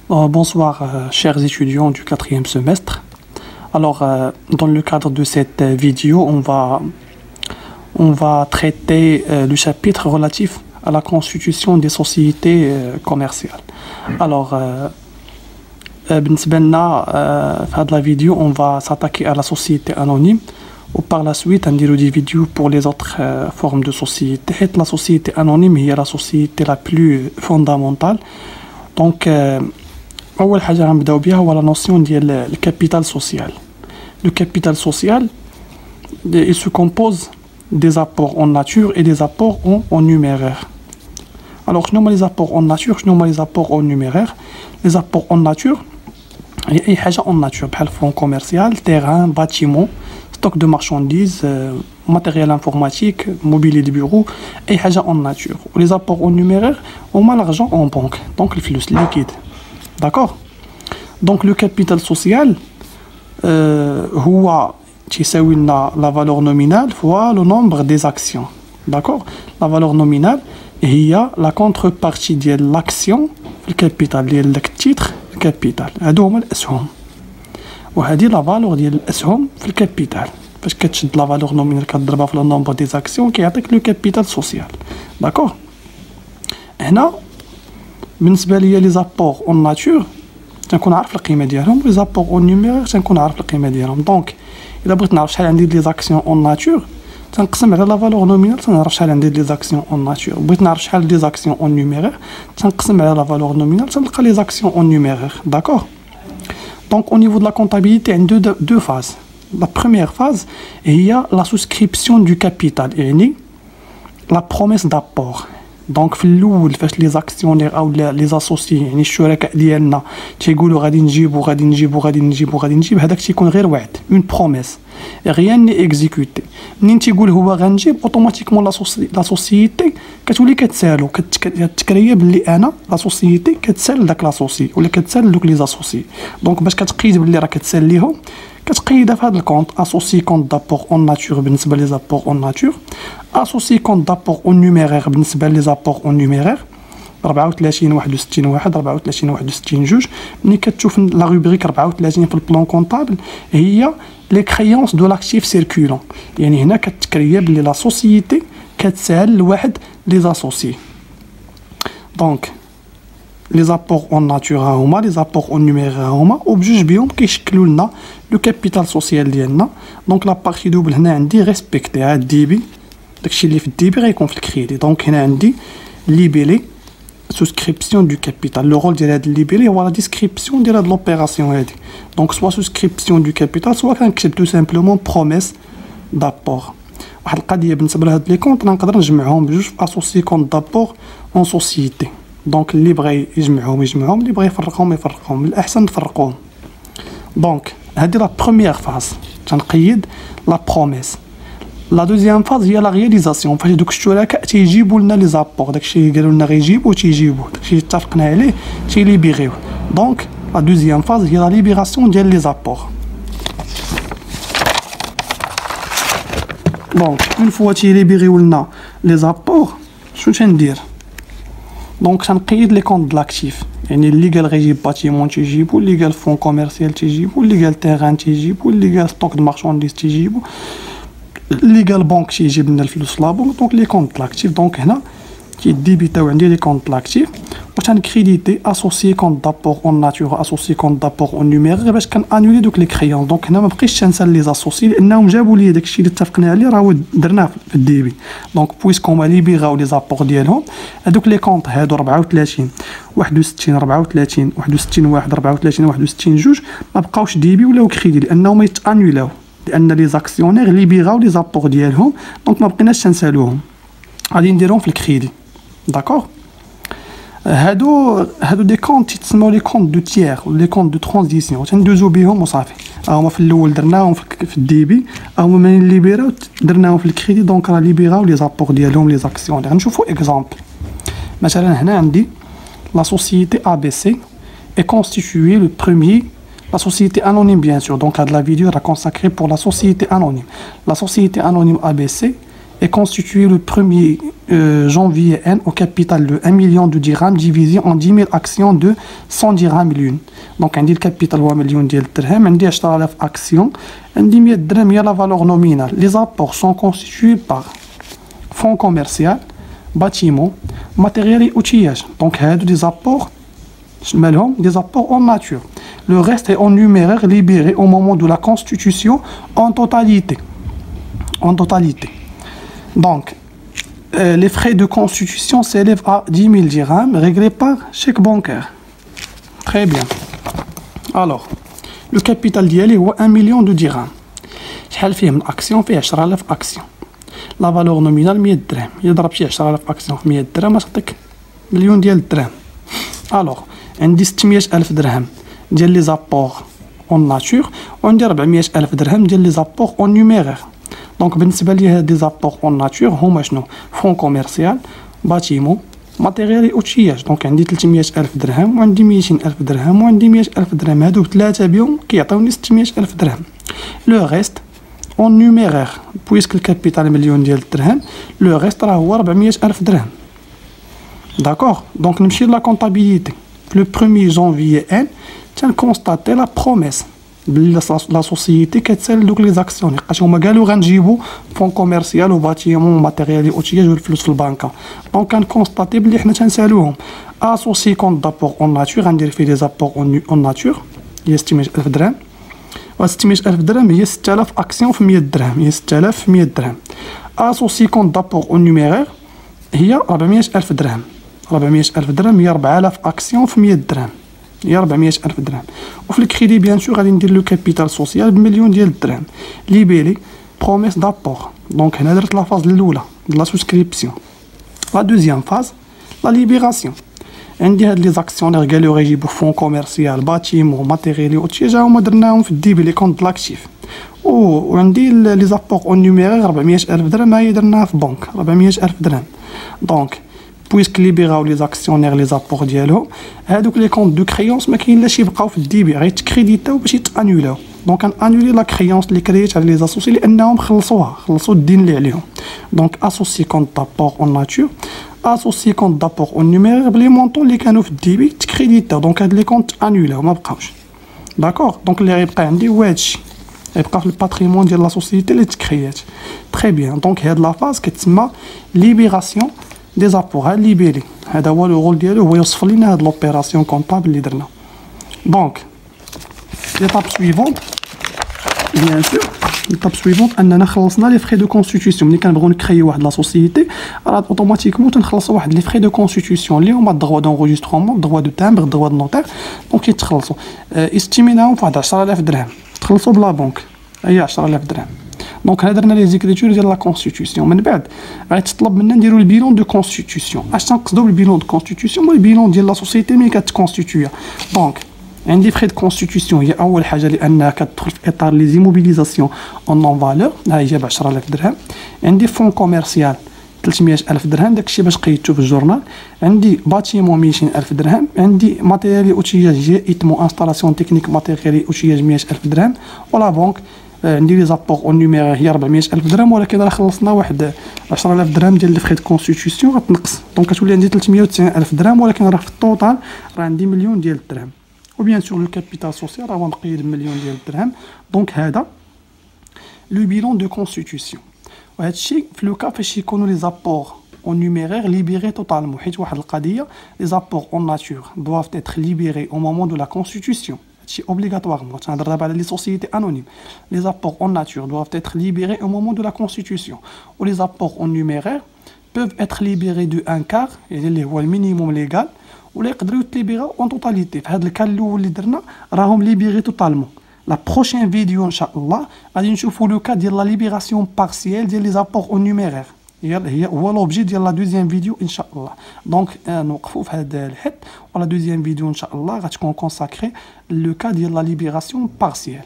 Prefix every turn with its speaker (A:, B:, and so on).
A: Bonsoir, chers étudiants du quatrième semestre. Alors, dans le cadre de cette vidéo, on va traiter le chapitre relatif à la constitution des sociétés commerciales. Alors, بالنسبة لنا في هذه la vidéo, on va s'attaquer à la société anonyme. Ou par la suite, on dira des vidéos pour les autres formes de société. La société anonyme est la société la plus fondamentale. Donc, أول حاجة غنبداو بها هو la notion ديال le capital social. Le capital social, il se compose des apports en nature et des apports en numéraire. Alors, شنو هما les apports en nature, شنو هما les apports en numéraire? Les apports en nature, هي أي حاجة en nature بحال fonds commercial, terrain, bâtiment, stock de marchandises, matériel informatique, mobilier de bureau, أي حاجة en nature. Les apports en numéraire, هما l'argent en banque, donc الفلوس liquide. D'accord? Donc le capital social هو تساوي لنا la valeur nominale fois le nombre des actions. D'accord? La valeur nominale هي la contrepartie ديال l'action في الكابيتال ديال داك التيتر الكابيتال. هادو هما الأسهم. وهذه la valeur ديال الأسهم في الكابيتال. فاش كتشد la valeur nominale كتضربها في le nombre des actions كيعطيك le capital social. D'accord? هنا بالنسبة ليا لي زابور اون ناتور تنكون عارف القيمة ديالهم، لي زابور اون نيميرير تنكون عارف القيمة ديالهم. دونك إلا بغيت نعرف شحال عندي لي زاكسيون اون ناتور تنقسم على لا فالور نومينال تنعرف شحال عندي لي زاكسيون اون ناتور. بغيت نعرف شحال لي زاكسيون اون نيميرير تنقسم على لا فالور نومينال تنلقى لي زاكسيون اون نيميرير. داكور؟ دونك au niveau de la comptabilité عندنا deux phases. La première phase هي la souscription du capital يعني la promesse d'apport. دونك في الاول فاش لي زاكسيونير او لي زاسوسي يعني الشركاء ديالنا تيقولوا غادي نجيب هذاك تيكون غير وعد اون بروميس غيان ني اكزيكوتي. منين تيقول هو غنجيب اوتوماتيكمون لا سوسيتي كتولي كتسالو كتكريا بلي انا لا سوسيتي كتسال داك لاسوسي ولا كتسال دوك لي زاسوسي. دونك باش كتقيد بلي راه كتسال ليهم كتقيدها في هذا الكونت اسوسي كونت دابور اون ناتور بالنسبه لي زابور اون ناتور، اسوسي كونت دابور اون نيميرير بالنسبه لي زابور اون نيميرير 34 61 واحد 34 61 جوج. ملي كتشوف لا روبريك 34 في البلان كونطابل هي لي كريونس دو لاكتيف سيركولون، يعني هنا كتكريا بلي لا سوسيتي كتسال لواحد لي زاسوسي. دونك لي زابور اون ناتور هما لي زابور اون نيميرير هما وبجوج بهم كيشكلوا لنا لو كابيتال سوسيال ديالنا. دونك لا بارتي دوبل هنا عندي ريسبكتي ها الديبي داكشي اللي في الديبي غيكون في الكريدي. دونك هنا عندي ليبيلي souscription du capital. Le rôle ديال هاد الليبيلي هو لا ديسكريبسيون ديال هاد لوبيراسيون هادي. دونك سوا souscription du capital سوا كنكتب تو سامبلومون بروميس دابور. واحد القضيه بالنسبه لهاد لي كونط نقدر نجمعهم بجوج في اسوسي كونط دابور اون سوسيتي. دونك اللي بغى يجمعهم اللي بغى يفرقهم الاحسن نفرقوهم. دونك هذه لا بروميير فاز تنقيد لا بروميس. لا دوزيام فاز هي لا رياليزاسيون فاش دوك الشركاء تيجيبوا لنا لي زابور داكشي اللي قالوا لنا غيجيبوا تيجيبوا داكشي اللي اتفقنا عليه تيليبيغيوه. دونك لا دوزيام فاز هي لا ليبيراسيون ديال لي زابور. دونك اون فوا تيليبيغيو لنا لي زابور شنو تندير؟ دونك تنقيد لي كونط د لاكتيف، يعني اللي قال غيجيب باتيمون تيجيبو، اللي قال فون كوميرسيال تيجيبو، اللي قال تيران تيجيبو، اللي قال ستوك د مارشانديز تيجيبو، اللي قال بنك تيجيب لنا الفلوس لابونك. دونك لي كونط لاكتيف دونك هنا كيديبيتاو عندي لي كونط لاكتيف و تنكريديتي اسوسي كونط دابور اون ناتور اسوسي كونط دابور اون نيميرير باش كنانولي دوك لي كريون. دونك هنا ما بقيتش تنسى لي زاسوسي لانهم جابوا لي داكشي اللي اتفقنا عليه راه درناه في الديبي. دونك بويسكون ما ليبيغاو لي زابور ديالهم هادوك لي كونط هادو 34 61 34 61 واحد 34 61 جوج ما بقاوش ديبي ولاو كريدي لانهم يتانولاو لان لي زاكسيونير ليبيغاو لي زابور ديالهم. دونك ما بقيناش تنسالوهم غادي نديرهم في الكريدي. داكور؟ هادو دي كونط يتسموا لي كونط دو تيير ولا لي كونط دو ترانزيسيون تندوزو بهم وصافي. هما في الاول درناهم في الديبي، هما منين ليبيراو درناهم في الكريدي. دونك راه ليبيراو لي زابور ديالهم لي زاكسيونير. نشوفوا اكزامبل. مثلا هنا عندي لا سوسيتي ABC est constituée le premier. La société anonyme, bien sûr. Donc, la vidéo est consacrée pour la société anonyme. La société anonyme ABC est constituée le premier janvier N au capital de 1 million de dirhams divisé en 10 000 actions de 100 dirhams l'une. Donc, عندي الكابيتال هو مليون ديال الدرهم، عندي 10000 actions، عندي 100 درهم هي la valeur nominale. Les apports sont constitués par fonds commercial, bâtiment, matériel et outillage. Donc, هادو des apports مالهم des apports en nature. Le reste est en numéraire libéré au moment de la constitution en totalité. Donc, les frais de constitution s'élèvent à 10 000 dirhams réglés par chèque bancaire. Très bien. Alors, le capital ديالي هو 1 million de dirhams. شحال فيه من action؟ فيه 10000 action. La valeur nominale 100 درهم. يضرب شي 10000 action في 100 درهم تعطيك مليون ديال الدرهم. Alors, عندي 600000 درهم ديال لي زابور اون ناتور، وعندي 400000 درهم ديال لي زابور اون نيميرير. دونك بالنسبه لي هاد لي زابور اون ناتور هما شنو؟ فون كوميرسيال، باتيمون، ماتيريال اي اوتياج. دونك عندي 300000 درهم وعندي 200000 درهم وعندي 100000 درهم، هادو ثلاثه بهم كيعطيوني 600000 درهم. لو ريست اون نيميرير بويسك الكابيتال مليون ديال الدرهم، لو ريست راه هو 400000 درهم. داكوغ. دونك نمشي لا كونطابيليتي. Le 1er janvier N, tu as constaté la promesse de la société qui est les actions. Parce qu'on m'a dit que fonds commercial ou bâtiment, matériel et outillage ou flux de banque. Donc, on a constaté que nous avons associé compte d'apport en nature, on a fait des apports en nature, il y a 6000 درهم. و 600000 درهم هي 6000 actions في 100 درهم، هي 6000 في 100 درهم. Associé compte d'apport en numéraire هي 400000 درهم. 400000 درهم هي 4000 اكسيون في 100 درهم، هي 400000 درهم. وفي الكريدي بيان سور غادي ندير لو كابيتال سوسيال بمليون ديال الدرهم. ليبيلي بروميس دابور. دونك هنا درت لا فاز الاولى د لا سوسكريبسيون. لا دوزيام فاز لا ليبيراسيون. عندي هاد لي زاكسيونير قالوا غيجيبو فون كوميرسيال، باتيمون، ماتيريال اوتيجا، هما درناهم في الديبي لي كونط لاكتيف. وعندي لي زابور اون نيميرير 400000 درهم هي درناها في بنك 400000 درهم. دونك بويسك ليبيراو لي زاكسيونير لي زابور ديالهم، هادوك لي كونط دو كريونس ما كاين لا شي يبقاو في الديبي، غيتكريديتاو باش يتانولاو. دونك انولي لا كريونس اللي كرييت على لي زاسوسي لانهم خلصوا الدين اللي عليهم. دونك اسوسي كونط دابور اون ناتور، اسوسي كونط دابور اون نيميرير بلي مونطون اللي كانوا في الديبي تكريديتاو. دونك هاد لي كونط انولاو ما بقاوش. داكوغ. دونك اللي غيبقى عندي هو هادشي، غيبقى في الباتريمون ديال لا سوسيتي اللي تكريات. تري بيان. دونك هاد لا فاز كتسمى ليبيراسيون دي زابور. هاد ليبيري هذا هو لو رول ديالو، هو يوصف لينا هاد لوبيراسيون كونطابل اللي درنا. دونك ليطاب سويفونت بيان سور، ليطاب سويفونت اننا خلصنا لي فري دو كونستيتيسيون. ملي كنبغيو نكريو واحد لا سوسيتي راه اوتوماتيكمون تنخلصوا واحد لي فري دو كونستيتيسيون اللي هما الدغوا دونغوجيسترومون، الدغوا دو تامبر، الدغوا دو نوتير. دونك يتخلصوا استيميناهم فواحد 10000 درهم، تخلصوا بلا بنك هي 10000 درهم. دونك هنا درنا لي زيكريتور ديال لا كونستيتيسيون. من بعد غيتطلب منا نديرو البيلون دو كونستيتيسيون. اش تنقصدو بالبيلون دو كونستيتيسيون؟ هو البيلون ديال لا سوسيتي ملي كتكونستيتيويا. دونك عندي فري دو كونستيتيسيون هي اول حاجه لانها كتدخل في اطار لي زيموبيليزاسيون اون نون فالور، ها هي ب 10000 درهم. عندي فون كوميرسيال 300000 درهم، داكشي باش قيدتو في الجورنال. عندي باتيمون 200000 درهم، عندي ماتيريال اوتياج جي ايتمون انستالاسيون تكنيك ماتيريال اوتياج 100000 درهم، ولا بونك عندي لي زابور اون نيميرير هي 400000 درهم، ولكن راه خلصنا واحد 10000 درهم ديال لي فري دو كونستيتيسيون غتنقص. دونك كتولي عندي 390000 درهم، ولكن راه في الطوطال راه عندي مليون ديال الدرهم. وبيان سور لو كابيتال سوسيال راه هو مقيد بمليون ديال الدرهم. دونك هذا لو بيلون دو كونستيتيسيون. وهذا الشيء في لو كا فاش يكونوا لي زابور اون نيميرير ليبيري توتالمون، حيت واحد القضيه لي زابور اون ناتور دوافت اتر ليبيري او مومون دو لا كونستيتيسيون. C'est obligatoire. Les sociétés anonymes. Les apports en nature doivent être libérés au moment de la constitution. Ou les apports en numéraire peuvent être libérés de un quart, et le minimum légal, ou les peuvent être libérés en totalité. Dans le cas où les derniers sont libérés totalement. La prochaine vidéo, Inch'Allah, va nous le cas de la libération partielle des apports en numéraire. هو لوبجي ديال لا دوزيام فيديو ان شاء الله. دونك نوقفوا في هذا الحد، ولا دوزيام فيديو ان شاء الله غتكون كونساكري لو كا ديال لا ليبيراسيون بارسيال.